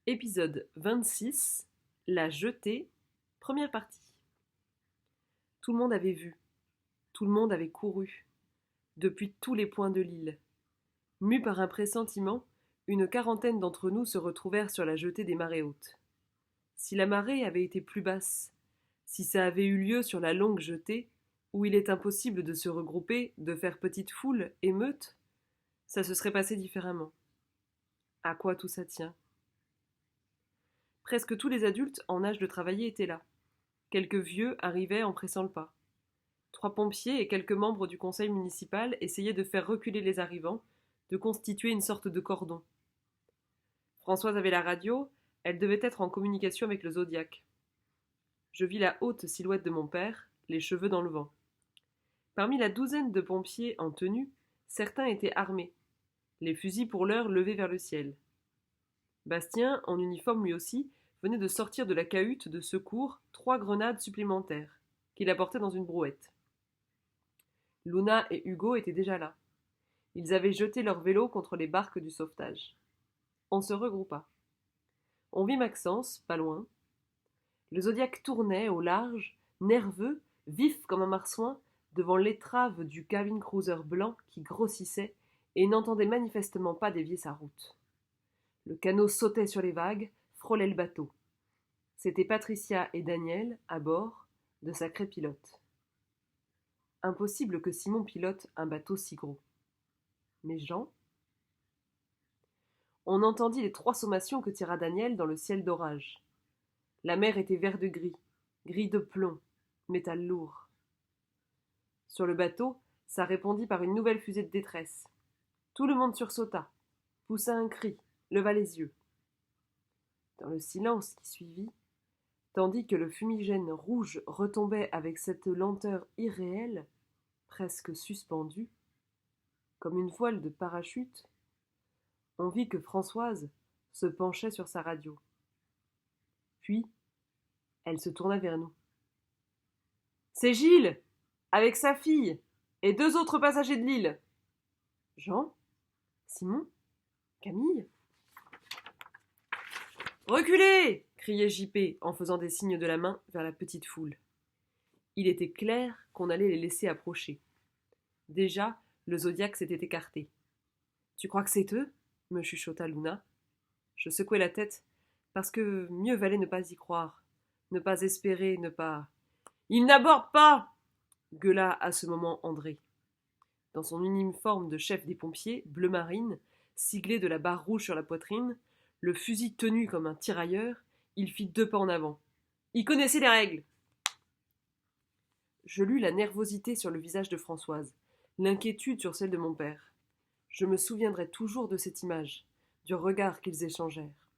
Épisode 26, La jetée, première partie. Tout le monde avait vu, tout le monde avait couru, depuis tous les points de l'île. Mus par un pressentiment, une quarantaine d'entre nous se retrouvèrent sur la jetée des marées hautes. Si la marée avait été plus basse, si ça avait eu lieu sur la longue jetée, où il est impossible de se regrouper, de faire petite foule, émeute, ça se serait passé différemment. À quoi tout ça tient ? Presque tous les adultes en âge de travailler étaient là. Quelques vieux arrivaient en pressant le pas. 3 pompiers et quelques membres du conseil municipal essayaient de faire reculer les arrivants, de constituer une sorte de cordon. Françoise avait la radio, elle devait être en communication avec le Zodiac. Je vis la haute silhouette de mon père, les cheveux dans le vent. Parmi la douzaine de pompiers en tenue, certains étaient armés, les fusils pour l'heure levés vers le ciel. Bastien, en uniforme lui aussi, venait de sortir de la cahute de secours 3 grenades supplémentaires, qu'il apportait dans une brouette. Luna et Hugo étaient déjà là. Ils avaient jeté leur vélo contre les barques du sauvetage. On se regroupa. On vit Maxence, pas loin. Le Zodiac tournait au large, nerveux, vif comme un marsouin, devant l'étrave du cabin cruiser blanc qui grossissait et n'entendait manifestement pas dévier sa route. Le canot sautait sur les vagues, frôlait le bateau. C'étaient Patricia et Daniel, à bord, de sacrés pilotes. Impossible que Simon pilote un bateau si gros. Mais Jean ? On entendit les 3 sommations que tira Daniel dans le ciel d'orage. La mer était vert de gris, gris de plomb, métal lourd. Sur le bateau, ça répondit par une nouvelle fusée de détresse. Tout le monde sursauta, poussa un cri, leva les yeux. Dans le silence qui suivit, tandis que le fumigène rouge retombait avec cette lenteur irréelle, presque suspendue, comme une voile de parachute, on vit que Françoise se penchait sur sa radio. Puis, elle se tourna vers nous. « C'est Gilles, avec sa fille, et 2 autres passagers de l'île. »« Jean ? Simon ? Camille ?»« Reculez !» criait JP en faisant des signes de la main vers la petite foule. Il était clair qu'on allait les laisser approcher. Déjà, le Zodiac s'était écarté. « Tu crois que c'est eux ?» me chuchota Luna. Je secouai la tête, parce que mieux valait ne pas y croire, ne pas espérer, ne pas... « Ils n'abordent pas !» gueula à ce moment André. Dans son uniforme de chef des pompiers, bleu marine, siglé de la barre rouge sur la poitrine, le fusil tenu comme un tirailleur, il fit 2 pas en avant. Il connaissait les règles. Je lus la nervosité sur le visage de Françoise, l'inquiétude sur celle de mon père. Je me souviendrai toujours de cette image, du regard qu'ils échangèrent.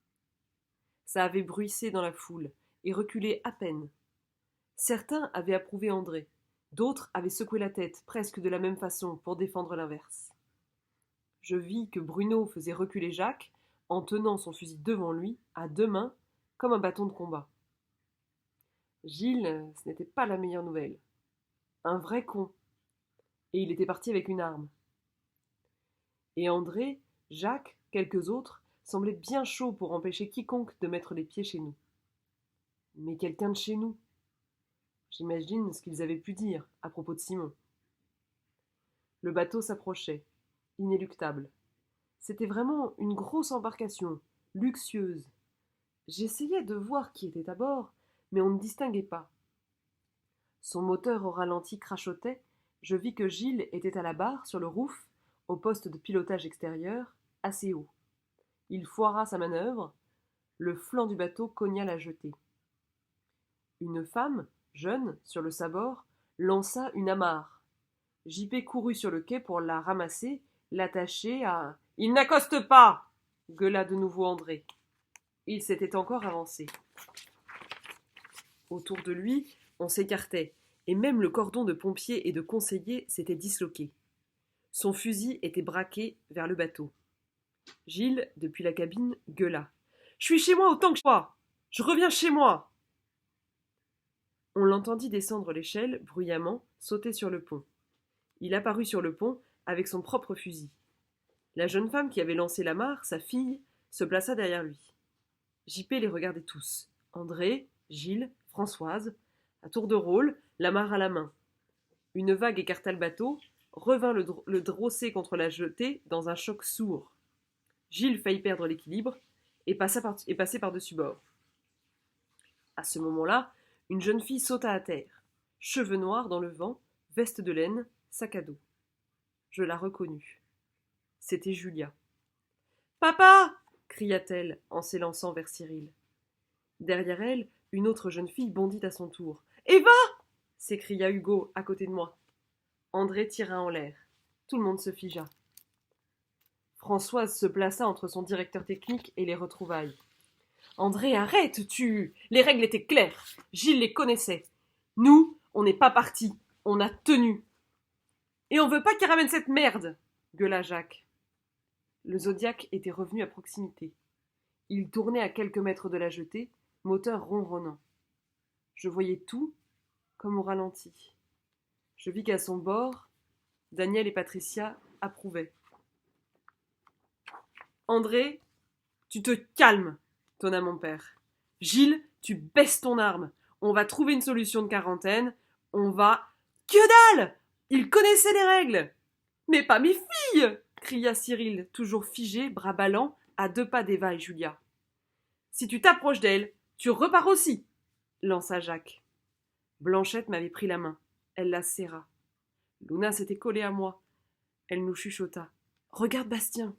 Ça avait bruissé dans la foule, et reculé à peine. Certains avaient approuvé André, d'autres avaient secoué la tête, presque de la même façon, pour défendre l'inverse. Je vis que Bruno faisait reculer Jacques, en tenant son fusil devant lui, à 2 mains, comme un bâton de combat. Gilles, ce n'était pas la meilleure nouvelle. Un vrai con. Et il était parti avec une arme. Et André, Jacques, quelques autres, semblaient bien chauds pour empêcher quiconque de mettre les pieds chez nous. Mais quelqu'un de chez nous. J'imagine ce qu'ils avaient pu dire à propos de Simon. Le bateau s'approchait, inéluctable. C'était vraiment une grosse embarcation, luxueuse. J'essayais de voir qui était à bord, mais on ne distinguait pas. Son moteur au ralenti crachotait, je vis que Gilles était à la barre, sur le roof, au poste de pilotage extérieur, assez haut. Il foira sa manœuvre, le flanc du bateau cogna la jetée. Une femme, jeune, sur le sabord, lança une amarre. JP courut sur le quai pour la ramasser, l'attacher à... « Il n'accoste pas !» gueula de nouveau André. Il s'était encore avancé. Autour de lui, on s'écartait, et même le cordon de pompiers et de conseillers s'était disloqué. Son fusil était braqué vers le bateau. Gilles, depuis la cabine, gueula. « Je suis chez moi autant que toi ! Je reviens chez moi !» On l'entendit descendre l'échelle, bruyamment, sauter sur le pont. Il apparut sur le pont avec son propre fusil. La jeune femme qui avait lancé l'amarre, sa fille, se plaça derrière lui. JP les regardait tous. André, Gilles, Françoise, à tour de rôle, l'amarre à la main. Une vague écarta le bateau, revint le drosser contre la jetée dans un choc sourd. Gilles faillit perdre l'équilibre et passer par-dessus bord. À ce moment-là, une jeune fille sauta à terre, cheveux noirs dans le vent, veste de laine, sac à dos. Je la reconnus. C'était Julia. Papa cria-t-elle en s'élançant vers Cyril. Derrière elle, une autre jeune fille bondit à son tour. Eva s'écria Hugo à côté de moi. André tira en l'air. Tout le monde se figea. Françoise se plaça entre son directeur technique et les retrouvailles. André, arrête, Les règles étaient claires. Gilles les connaissait. Nous, on n'est pas partis. On a tenu. Et on veut pas qu'il ramène cette merde gueula Jacques. Le Zodiac était revenu à proximité. Il tournait à quelques mètres de la jetée, moteur ronronnant. Je voyais tout comme au ralenti. Je vis qu'à son bord, Daniel et Patricia approuvaient. André, tu te calmes, tonna mon père. Gilles, tu baisses ton arme. On va trouver une solution de quarantaine. On va... Que dalle! Il connaissait les règles! Mais pas mes filles! Cria Cyril, toujours figé, bras ballants, à 2 pas d'Eva et Julia. Si tu t'approches d'elle, tu repars aussi, lança Jacques. Blanchette m'avait pris la main. Elle la serra. Luna s'était collée à moi. Elle nous chuchota. Regarde Bastien.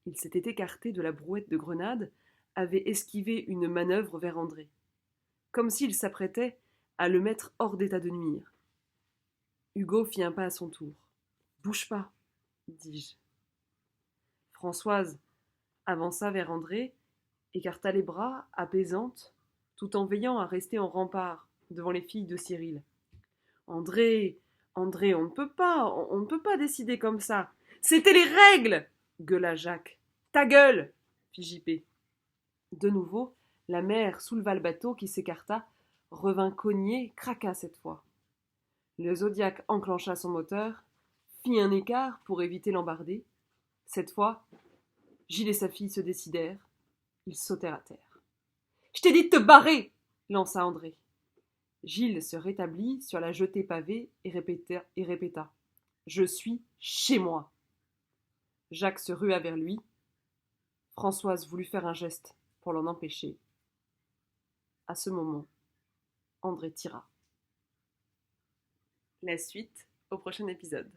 Il s'était écarté de la brouette de grenade, avait esquivé une manœuvre vers André, comme s'il s'apprêtait à le mettre hors d'état de nuire. Hugo fit un pas à son tour. Bouge pas, dis-je. Françoise avança vers André, écarta les bras, apaisante, tout en veillant à rester en rempart devant les filles de Cyril. André, on ne peut pas décider comme ça. C'était les règles, gueula Jacques. Ta gueule, fit JP. De nouveau, la mer souleva le bateau qui s'écarta, revint cogner, craqua cette fois. Le Zodiac enclencha son moteur, fit un écart pour éviter l'embardée. Cette fois, Gilles et sa fille se décidèrent. Ils sautèrent à terre. « Je t'ai dit de te barrer !» lança André. Gilles se rétablit sur la jetée pavée et répéta « Je suis chez moi !» Jacques se rua vers lui. Françoise voulut faire un geste pour l'en empêcher. À ce moment, André tira. La suite au prochain épisode.